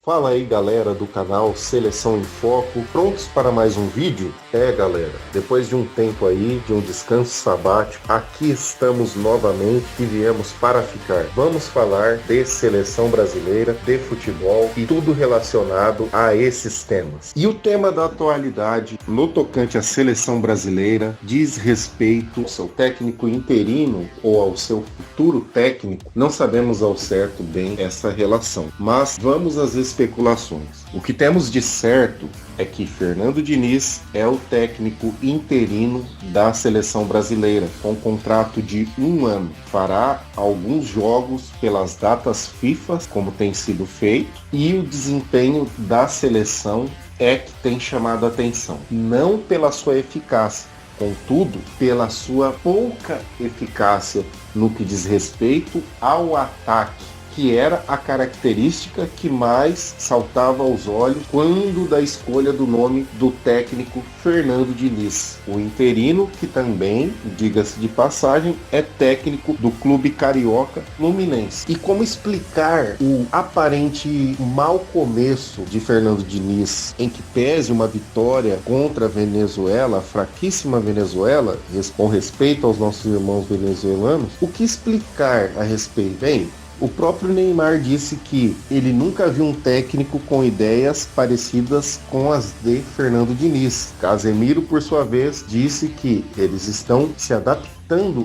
Fala aí, galera do canal Seleção em Foco, prontos para mais um vídeo? Galera, depois de um tempo aí, de um descanso sabático, aqui estamos novamente e viemos para ficar. Vamos falar de seleção brasileira, de futebol e tudo relacionado a esses temas. E o tema da atualidade no tocante à seleção brasileira diz respeito ao seu técnico interino ou ao seu futuro técnico. Não sabemos ao certo bem essa relação, mas vamos às especulações. O que temos de certo é que Fernando Diniz é o técnico interino da seleção brasileira, com contrato de 1 ano. Fará alguns jogos pelas datas FIFA, como tem sido feito, e o desempenho da seleção é que tem chamado a atenção, não pela sua eficácia, contudo, pela sua pouca eficácia no que diz respeito ao ataque, que era a característica que mais saltava aos olhos quando da escolha do nome do técnico Fernando Diniz, o interino que também, diga-se de passagem, é técnico do clube carioca Fluminense. E como explicar o aparente mau começo de Fernando Diniz, em que pese uma vitória contra a Venezuela, a fraquíssima Venezuela, com respeito aos nossos irmãos venezuelanos? O que explicar a respeito? Bem, o próprio Neymar disse que ele nunca viu um técnico com ideias parecidas com as de Fernando Diniz. Casemiro, por sua vez, disse que eles estão se adaptando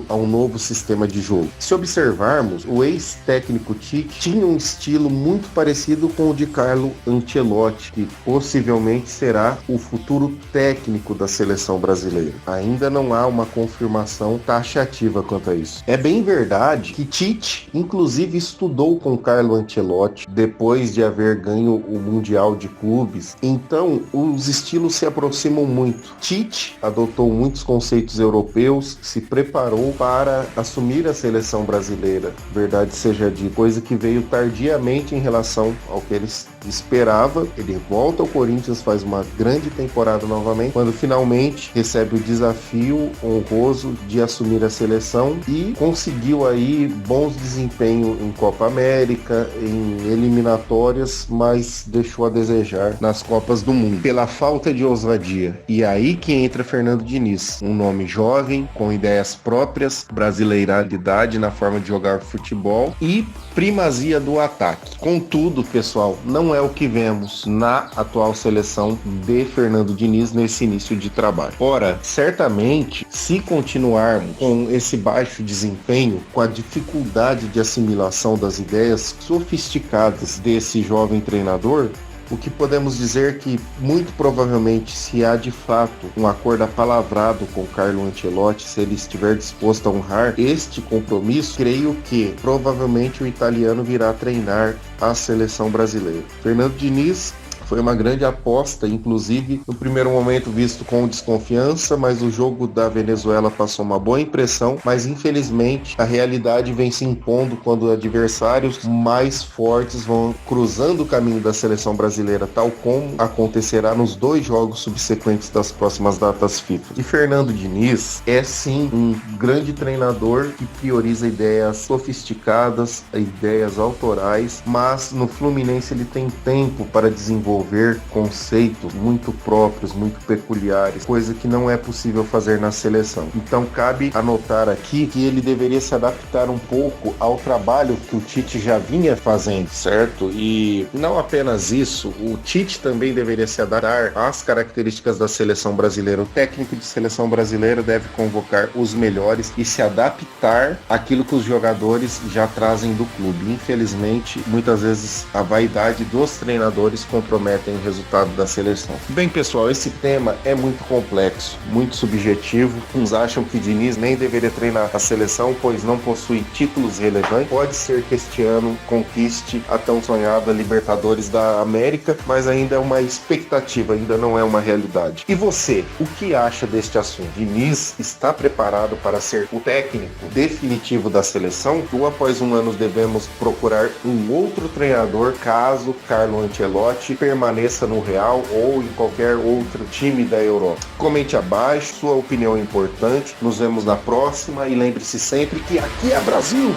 a um novo sistema de jogo. Se observarmos, o ex-técnico Tite tinha um estilo muito parecido com o de Carlo Ancelotti, que possivelmente será o futuro técnico da seleção brasileira. Ainda não há uma confirmação taxativa quanto a isso. É bem verdade que Tite, inclusive, estudou com Carlo Ancelotti depois de haver ganho o Mundial de Clubes. Então, os estilos se aproximam muito. Tite adotou muitos conceitos europeus, se preparou para assumir a seleção brasileira, verdade seja dita, coisa que veio tardiamente em relação ao que ele esperava. Ele volta ao Corinthians, faz uma grande temporada novamente, quando finalmente recebe o desafio honroso de assumir a seleção e conseguiu aí bons desempenhos em Copa América, em eliminatórias, mas deixou a desejar nas Copas do Mundo pela falta de ousadia. E aí que entra Fernando Diniz, um nome jovem, com ideias próprias, brasileiralidade na forma de jogar futebol e primazia do ataque. Contudo, pessoal, não é o que vemos na atual seleção de Fernando Diniz nesse início de trabalho. Ora, certamente, se continuarmos com esse baixo desempenho, com a dificuldade de assimilação das ideias sofisticadas desse jovem treinador, o que podemos dizer que, muito provavelmente, se há de fato um acordo apalavrado com Carlo Ancelotti, se ele estiver disposto a honrar este compromisso, creio que provavelmente o italiano virá treinar a seleção brasileira. Fernando Diniz foi uma grande aposta, inclusive no primeiro momento visto com desconfiança, mas o jogo da Venezuela passou uma boa impressão, mas infelizmente a realidade vem se impondo quando adversários mais fortes vão cruzando o caminho da seleção brasileira, tal como acontecerá nos 2 jogos subsequentes das próximas datas FIFA. E Fernando Diniz é sim um grande treinador que prioriza ideias sofisticadas, ideias autorais, mas no Fluminense ele tem tempo para desenvolver conceitos muito próprios, muito peculiares, coisa que não é possível fazer na seleção. Então cabe anotar aqui que ele deveria se adaptar um pouco ao trabalho que o Tite já vinha fazendo, certo? E não apenas isso, o Tite também deveria se adaptar às características da seleção brasileira. O técnico de seleção brasileira deve convocar os melhores e se adaptar àquilo que os jogadores já trazem do clube. Infelizmente, muitas vezes a vaidade dos treinadores compromete o resultado da seleção. Bem, pessoal, esse tema é muito complexo, muito subjetivo. Uns acham que Diniz nem deveria treinar a seleção, pois não possui títulos relevantes. Pode ser que este ano conquiste a tão sonhada Libertadores da América, mas ainda é uma expectativa, ainda não é uma realidade. E você, o que acha deste assunto? Diniz está preparado para ser o técnico definitivo da seleção? Ou após 1 ano devemos procurar um outro treinador caso Carlo Ancelotti permaneça no Real ou em qualquer outro time da Europa? Comente abaixo, sua opinião é importante. Nos vemos na próxima e lembre-se sempre que aqui é Brasil!